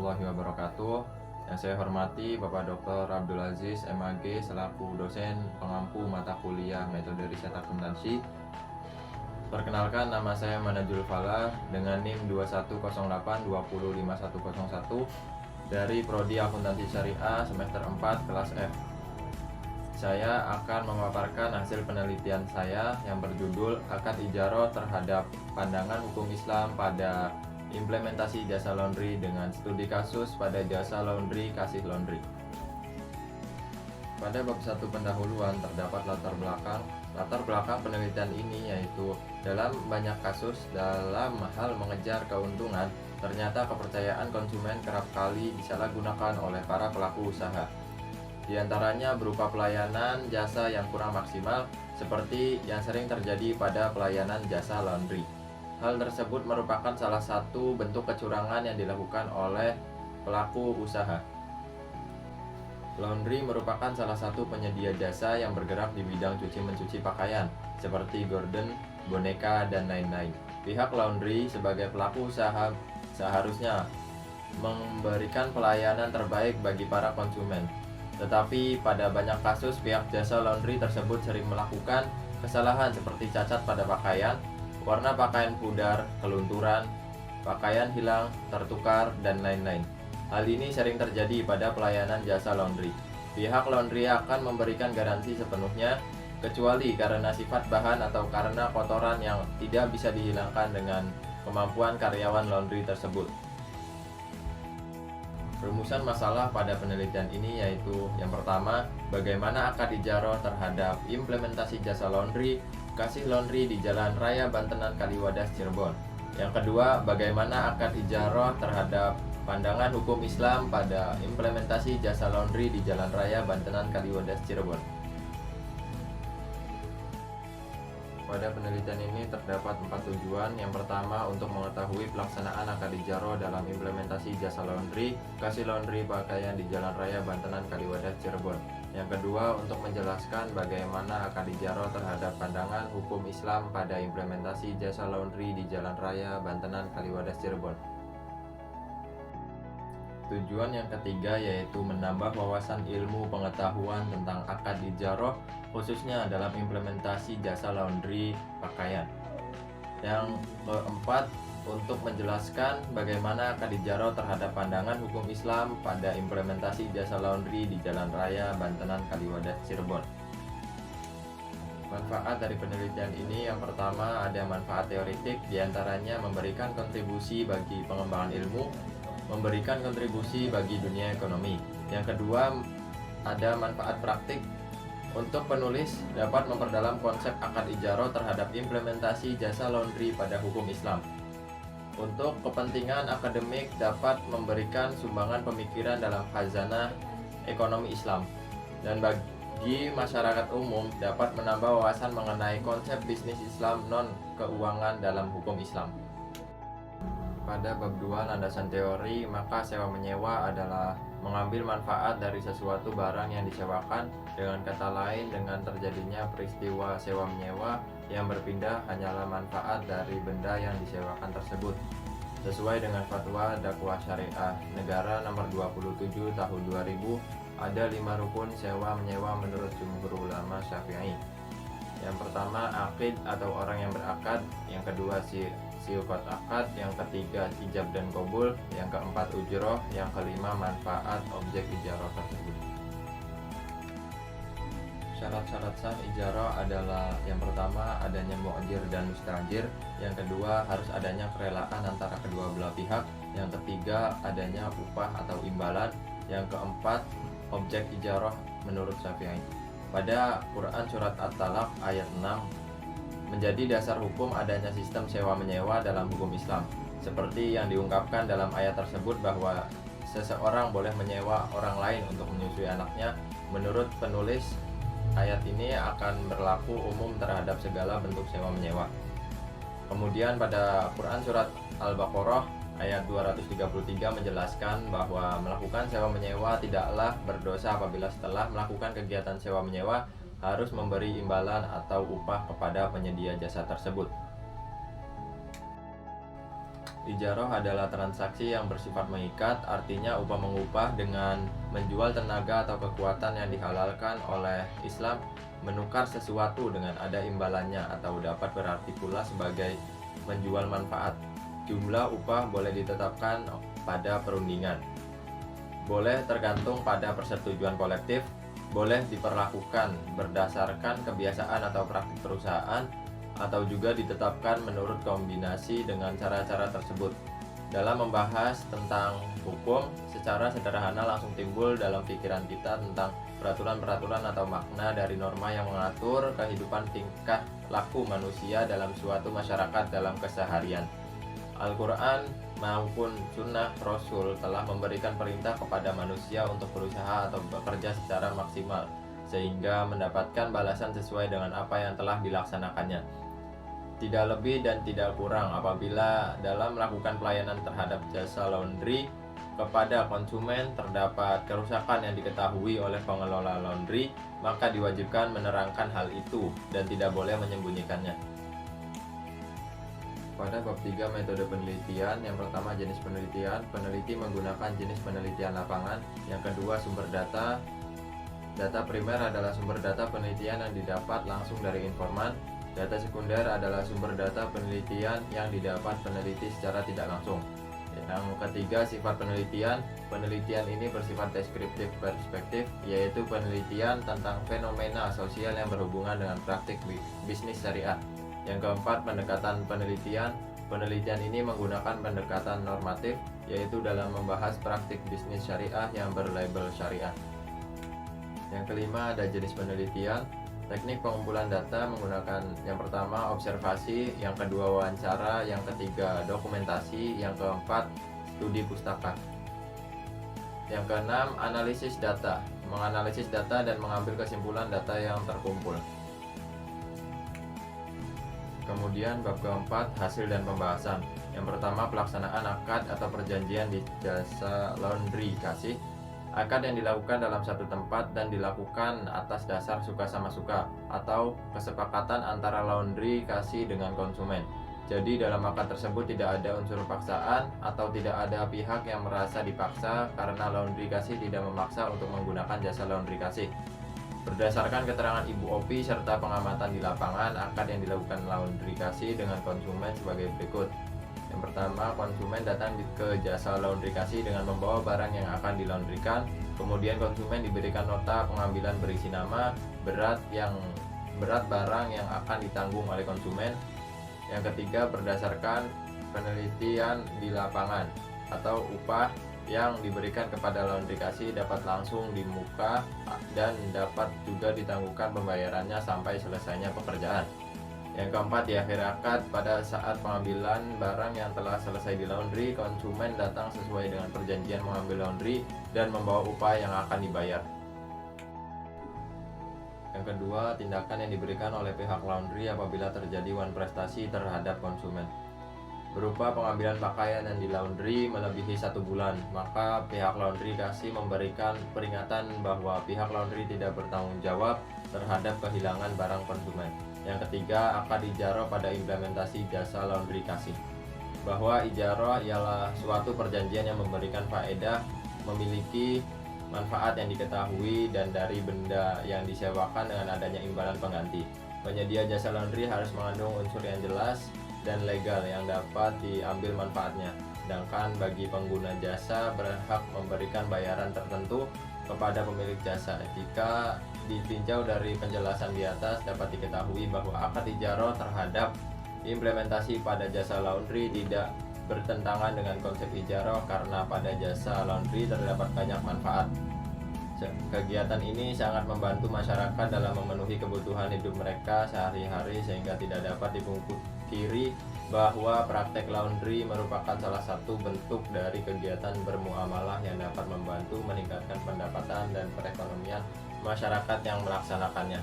warahmatullahi wabarakatuh. Yang saya hormati Bapak Dr. Abdul Aziz MAG selaku dosen pengampu mata kuliah metode riset akuntansi. Perkenalkan, nama saya Manajul Falah dengan NIM 2108205101 dari Prodi Akuntansi Syariah semester 4 kelas F. Saya akan memaparkan hasil penelitian saya yang berjudul Akad Ijarah terhadap Pandangan Hukum Islam pada Implementasi Jasa Laundry dengan studi kasus pada jasa laundry Kasih Laundry. Pada bab 1 pendahuluan terdapat latar belakang penelitian ini, yaitu dalam banyak kasus dalam hal mengejar keuntungan, ternyata kepercayaan konsumen kerap kali disalahgunakan oleh para pelaku usaha. Di antaranya berupa pelayanan jasa yang kurang maksimal, seperti yang sering terjadi pada pelayanan jasa laundry. Hal tersebut merupakan salah satu bentuk kecurangan yang dilakukan oleh pelaku usaha. Laundry merupakan salah satu penyedia jasa yang bergerak di bidang cuci-mencuci pakaian, seperti gorden, boneka, dan lain-lain. Pihak laundry sebagai pelaku usaha seharusnya memberikan pelayanan terbaik bagi para konsumen. Tetapi pada banyak kasus pihak jasa laundry tersebut sering melakukan kesalahan seperti cacat pada pakaian, warna pakaian pudar, kelunturan, pakaian hilang, tertukar, dan lain-lain. Hal ini sering terjadi pada pelayanan jasa laundry. Pihak laundry akan memberikan garansi sepenuhnya, kecuali karena sifat bahan atau karena kotoran yang tidak bisa dihilangkan dengan kemampuan karyawan laundry tersebut. Rumusan masalah pada penelitian ini yaitu: yang pertama, bagaimana akad ijarah terhadap implementasi jasa laundry Kasih Laundry di Jalan Raya Bantenan Kaliwadas Cirebon. Yang kedua, bagaimana akad ijarah terhadap pandangan hukum Islam pada implementasi jasa laundry di Jalan Raya Bantenan Kaliwadas Cirebon. Pada penelitian ini terdapat 4 tujuan. Yang pertama, untuk mengetahui pelaksanaan akad ijarah dalam implementasi jasa laundry Kasih Laundry pakaian di Jalan Raya Bantenan Kaliwadas Cirebon. Yang kedua, untuk menjelaskan bagaimana akad ijarah terhadap pandangan hukum Islam pada implementasi jasa laundry di Jalan Raya Bantenan Kaliwadas Cirebon. Tujuan yang ketiga yaitu menambah wawasan ilmu pengetahuan tentang akad ijarah, khususnya dalam implementasi jasa laundry pakaian. Yang keempat, untuk menjelaskan bagaimana akad ijarah terhadap pandangan hukum Islam pada implementasi jasa laundry di Jalan Raya Bantenan Kaliwadas Cirebon. Manfaat dari penelitian ini, yang pertama ada manfaat teoritik, diantaranya memberikan kontribusi bagi pengembangan ilmu, memberikan kontribusi bagi dunia ekonomi. Yang kedua, ada manfaat praktik. Untuk penulis dapat memperdalam konsep akad ijarah terhadap implementasi jasa laundry pada hukum Islam. Untuk kepentingan akademik dapat memberikan sumbangan pemikiran dalam khazanah ekonomi Islam. Dan bagi masyarakat umum dapat menambah wawasan mengenai konsep bisnis Islam non-keuangan dalam hukum Islam. Pada bab 2 landasan teori, maka sewa menyewa adalah mengambil manfaat dari sesuatu barang yang disewakan. Dengan kata lain, dengan terjadinya peristiwa sewa menyewa, yang berpindah hanyalah manfaat dari benda yang disewakan tersebut. Sesuai dengan fatwa dakwah syariah negara nomor 27 tahun 2000, ada 5 rukun sewa menyewa menurut jumhur ulama Syafi'i. Yang pertama, akid atau orang yang berakad. Yang kedua, siukat akad. Yang ketiga, ijab dan qabul. Yang keempat, ujroh. Yang kelima, manfaat objek ijarah tersebut. Syarat-syarat sah ijarah adalah: yang pertama, adanya mu'jir dan mustajir. Yang kedua, harus adanya kerelaan antara kedua belah pihak. Yang ketiga, adanya upah atau imbalan. Yang keempat, objek ijarah menurut Syafi'i. Pada Quran Surat At-Talaq ayat 6 menjadi dasar hukum adanya sistem sewa menyewa dalam hukum Islam. Seperti yang diungkapkan dalam ayat tersebut bahwa seseorang boleh menyewa orang lain untuk menyusui anaknya. Menurut penulis, ayat ini akan berlaku umum terhadap segala bentuk sewa menyewa. Kemudian pada Quran Surat Al-Baqarah ayat 233 menjelaskan bahwa melakukan sewa menyewa tidaklah berdosa apabila setelah melakukan kegiatan sewa menyewa harus memberi imbalan atau upah kepada penyedia jasa tersebut. Ijaroh adalah transaksi yang bersifat mengikat, artinya upah mengupah dengan menjual tenaga atau kekuatan yang dihalalkan oleh Islam, menukar sesuatu dengan ada imbalannya, atau dapat berarti pula sebagai menjual manfaat. Jumlah upah boleh ditetapkan pada perundingan, boleh tergantung pada persetujuan kolektif, boleh diperlakukan berdasarkan kebiasaan atau praktik perusahaan, atau juga ditetapkan menurut kombinasi dengan cara-cara tersebut. Dalam membahas tentang hukum, secara sederhana langsung timbul dalam pikiran kita tentang peraturan-peraturan atau makna dari norma yang mengatur kehidupan tingkah laku manusia dalam suatu masyarakat dalam keseharian. Al-Quran maupun Sunnah Rasul telah memberikan perintah kepada manusia untuk berusaha atau bekerja secara maksimal, sehingga mendapatkan balasan sesuai dengan apa yang telah dilaksanakannya. Tidak lebih dan tidak kurang. Apabila dalam melakukan pelayanan terhadap jasa laundry kepada konsumen terdapat kerusakan yang diketahui oleh pengelola laundry, maka diwajibkan menerangkan hal itu dan tidak boleh menyembunyikannya. Pada bab 3 metode penelitian, yang pertama jenis penelitian, peneliti menggunakan jenis penelitian lapangan. Yang kedua sumber data. Data primer adalah sumber data penelitian yang didapat langsung dari informan. Data sekunder adalah sumber data penelitian yang didapat peneliti secara tidak langsung. Yang ketiga sifat penelitian. Penelitian ini bersifat deskriptif perspektif, yaitu penelitian tentang fenomena sosial yang berhubungan dengan praktik bisnis syariah. Yang keempat pendekatan penelitian. Penelitian ini menggunakan pendekatan normatif, yaitu dalam membahas praktik bisnis syariah yang berlabel syariah. Yang kelima ada jenis penelitian. Teknik pengumpulan data menggunakan yang pertama observasi, yang kedua wawancara, yang ketiga dokumentasi, yang keempat studi pustaka. Yang keenam analisis data, menganalisis data dan mengambil kesimpulan data yang terkumpul. Kemudian bab keempat hasil dan pembahasan. Yang pertama pelaksanaan akad atau perjanjian di jasa laundry kasih. Akad yang dilakukan dalam satu tempat dan dilakukan atas dasar suka sama suka atau kesepakatan antara laundry kasih dengan konsumen. Jadi dalam akad tersebut tidak ada unsur paksaan atau tidak ada pihak yang merasa dipaksa karena laundry kasih tidak memaksa untuk menggunakan jasa laundry kasih. Berdasarkan keterangan Ibu Opi serta pengamatan di lapangan, akad yang dilakukan laundry kasih dengan konsumen sebagai berikut. Yang pertama, konsumen datang ke jasa laundry kasih dengan membawa barang yang akan dilaundrykan. Kemudian konsumen diberikan nota pengambilan berisi nama, berat barang yang akan ditanggung oleh konsumen. Yang ketiga, berdasarkan penelitian di lapangan atau upah yang diberikan kepada laundry kasih dapat langsung di muka dan dapat juga ditangguhkan pembayarannya sampai selesainya pekerjaan. Yang keempat, di akhir akad pada saat pengambilan barang yang telah selesai di laundry, konsumen datang sesuai dengan perjanjian mengambil laundry dan membawa upah yang akan dibayar. Yang kedua, tindakan yang diberikan oleh pihak laundry apabila terjadi wan prestasi terhadap konsumen. Berupa pengambilan pakaian yang di laundry melebihi 1 bulan, maka pihak laundry kasih memberikan peringatan bahwa pihak laundry tidak bertanggung jawab terhadap kehilangan barang konsumen. Yang ketiga, akad ijaroh pada implementasi jasa laundry kasih, bahwa ijaroh ialah suatu perjanjian yang memberikan faedah, memiliki manfaat yang diketahui dan dari benda yang disewakan dengan adanya imbalan pengganti. Penyedia jasa laundry harus mengandung unsur yang jelas dan legal yang dapat diambil manfaatnya. Sedangkan bagi pengguna jasa berhak memberikan bayaran tertentu kepada pemilik jasa. Jika ditinjau dari penjelasan di atas, dapat diketahui bahwa akad ijaroh terhadap implementasi pada jasa laundry tidak bertentangan dengan konsep ijaroh karena pada jasa laundry terdapat banyak manfaat. Kegiatan ini sangat membantu masyarakat dalam memenuhi kebutuhan hidup mereka sehari-hari sehingga tidak dapat dipungkiri bahwa praktek laundry merupakan salah satu bentuk dari kegiatan bermuamalah yang dapat membantu meningkatkan pendapatan dan perekonomian masyarakat yang melaksanakannya.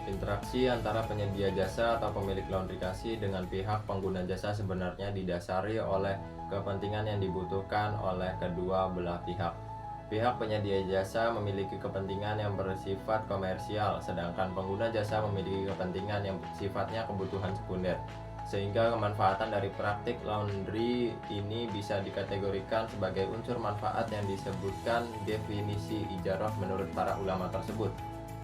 Interaksi antara penyedia jasa atau pemilik laundry kasih dengan pihak pengguna jasa sebenarnya didasari oleh kepentingan yang dibutuhkan oleh kedua belah pihak. Pihak penyedia jasa memiliki kepentingan yang bersifat komersial, sedangkan pengguna jasa memiliki kepentingan yang sifatnya kebutuhan sekunder. sehingga kemanfaatan dari praktik laundry ini bisa dikategorikan sebagai unsur manfaat yang disebutkan definisi ijarah menurut para ulama tersebut.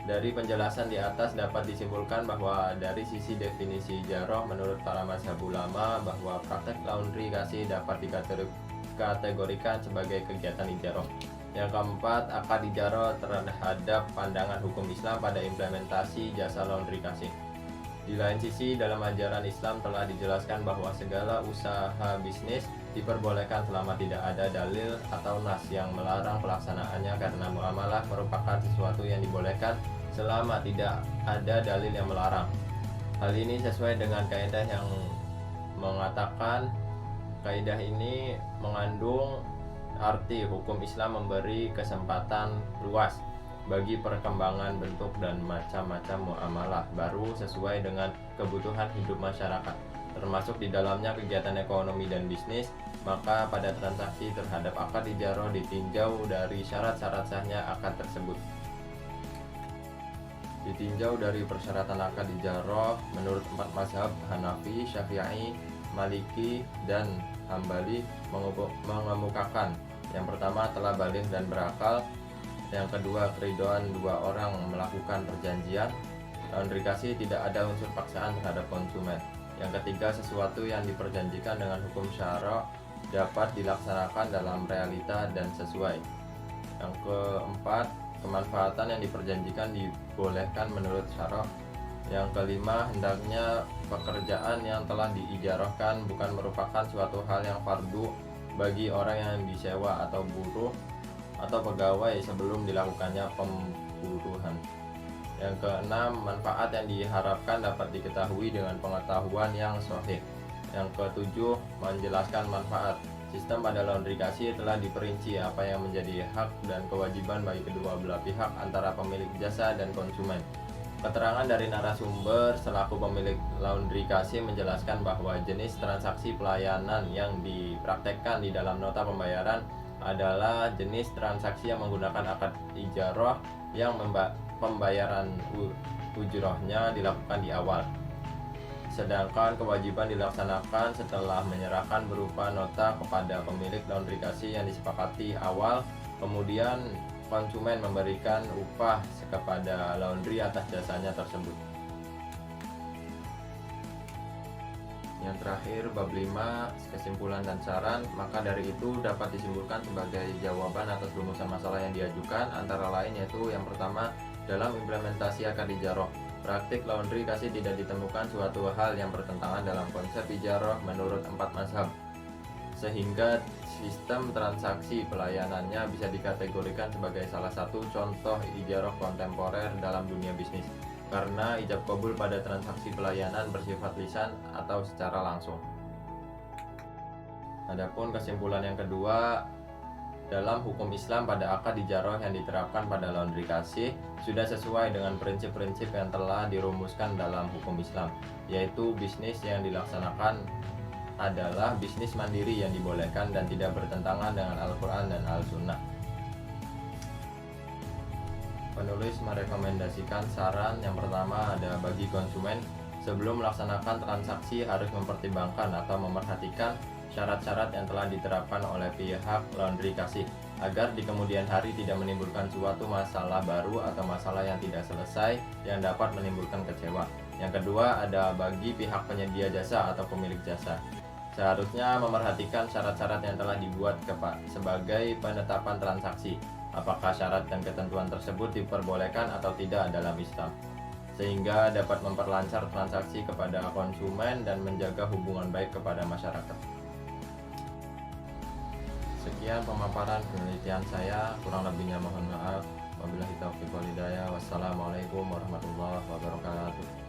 Dari penjelasan di atas dapat disimpulkan bahwa dari sisi definisi ijarah menurut para mazhab ulama bahwa praktek laundry kasih dapat dikategorikan sebagai kegiatan ijarah. Yang keempat, akad ijarah terhadap pandangan hukum Islam pada implementasi jasa laundry kasih. Di lain sisi, dalam ajaran Islam telah dijelaskan bahwa segala usaha bisnis diperbolehkan selama tidak ada dalil atau nas yang melarang pelaksanaannya, karena muamalah merupakan sesuatu yang dibolehkan selama tidak ada dalil yang melarang. Hal ini sesuai dengan kaidah yang mengatakan kaidah ini mengandung arti hukum Islam memberi kesempatan luas bagi perkembangan bentuk dan macam-macam muamalah baru sesuai dengan kebutuhan hidup masyarakat, termasuk di dalamnya kegiatan ekonomi dan bisnis. Maka pada transaksi terhadap akad ijarah ditinjau dari syarat-syarat sahnya akad tersebut. Ditinjau dari persyaratan akad ijarah menurut 4 mazhab Hanafi, Syafi'i, Maliki, dan Hambali mengemukakan: yang pertama, telah baligh dan berakal. Yang kedua, keridhaan dua orang melakukan perjanjian. Laundry kasih tidak ada unsur paksaan terhadap konsumen. Yang ketiga, sesuatu yang diperjanjikan dengan hukum syara dapat dilaksanakan dalam realita dan sesuai. Yang keempat, kemanfaatan yang diperjanjikan dibolehkan menurut syara. Yang kelima, hendaknya pekerjaan yang telah diijarahkan bukan merupakan suatu hal yang fardu bagi orang yang disewa atau buruh atau pegawai sebelum dilakukannya pemburuhan. Yang keenam, manfaat yang diharapkan dapat diketahui dengan pengetahuan yang sahih. Yang ketujuh, menjelaskan manfaat. Sistem pada laundry kasih telah diperinci apa yang menjadi hak dan kewajiban bagi kedua belah pihak antara pemilik jasa dan konsumen. Keterangan dari narasumber selaku pemilik laundry kasih menjelaskan bahwa jenis transaksi pelayanan yang dipraktekkan di dalam nota pembayaran adalah jenis transaksi yang menggunakan akad ijarah yang pembayaran ujrohnya dilakukan di awal, sedangkan kewajiban dilaksanakan setelah menyerahkan berupa nota kepada pemilik laundry kasih yang disepakati awal. Kemudian konsumen memberikan upah kepada laundry atas jasanya tersebut. Yang terakhir, bab 5, kesimpulan dan saran. Maka dari itu dapat disimpulkan sebagai jawaban atas rumusan masalah yang diajukan, antara lain yaitu: yang pertama, dalam implementasi akad ijarah, praktik laundry kasih tidak ditemukan suatu hal yang bertentangan dalam konsep ijarah menurut 4 mazhab, sehingga sistem transaksi pelayanannya bisa dikategorikan sebagai salah satu contoh ijarah kontemporer dalam dunia bisnis, karena ijab qabul pada transaksi pelayanan bersifat lisan atau secara langsung. Adapun kesimpulan yang kedua, dalam hukum Islam pada akad ijarah yang diterapkan pada laundry kasih sudah sesuai dengan prinsip-prinsip yang telah dirumuskan dalam hukum Islam, yaitu bisnis yang dilaksanakan adalah bisnis mandiri yang dibolehkan dan tidak bertentangan dengan Al-Quran dan Al-Sunnah. Penulis merekomendasikan saran yang pertama ada: bagi konsumen, sebelum melaksanakan transaksi harus mempertimbangkan atau memerhatikan syarat-syarat yang telah diterapkan oleh pihak laundry kasih, agar di kemudian hari tidak menimbulkan suatu masalah baru atau masalah yang tidak selesai yang dapat menimbulkan kecewa. Yang kedua ada bagi pihak penyedia jasa atau pemilik jasa, seharusnya memerhatikan syarat-syarat yang telah dibuat sebagai penetapan transaksi, apakah syarat dan ketentuan tersebut diperbolehkan atau tidak dalam Islam, sehingga dapat memperlancar transaksi kepada konsumen dan menjaga hubungan baik kepada masyarakat. Sekian pemaparan penelitian saya, kurang lebihnya mohon maaf. Wabillahi taufiq wal hidayah. Wassalamualaikum warahmatullahi wabarakatuh.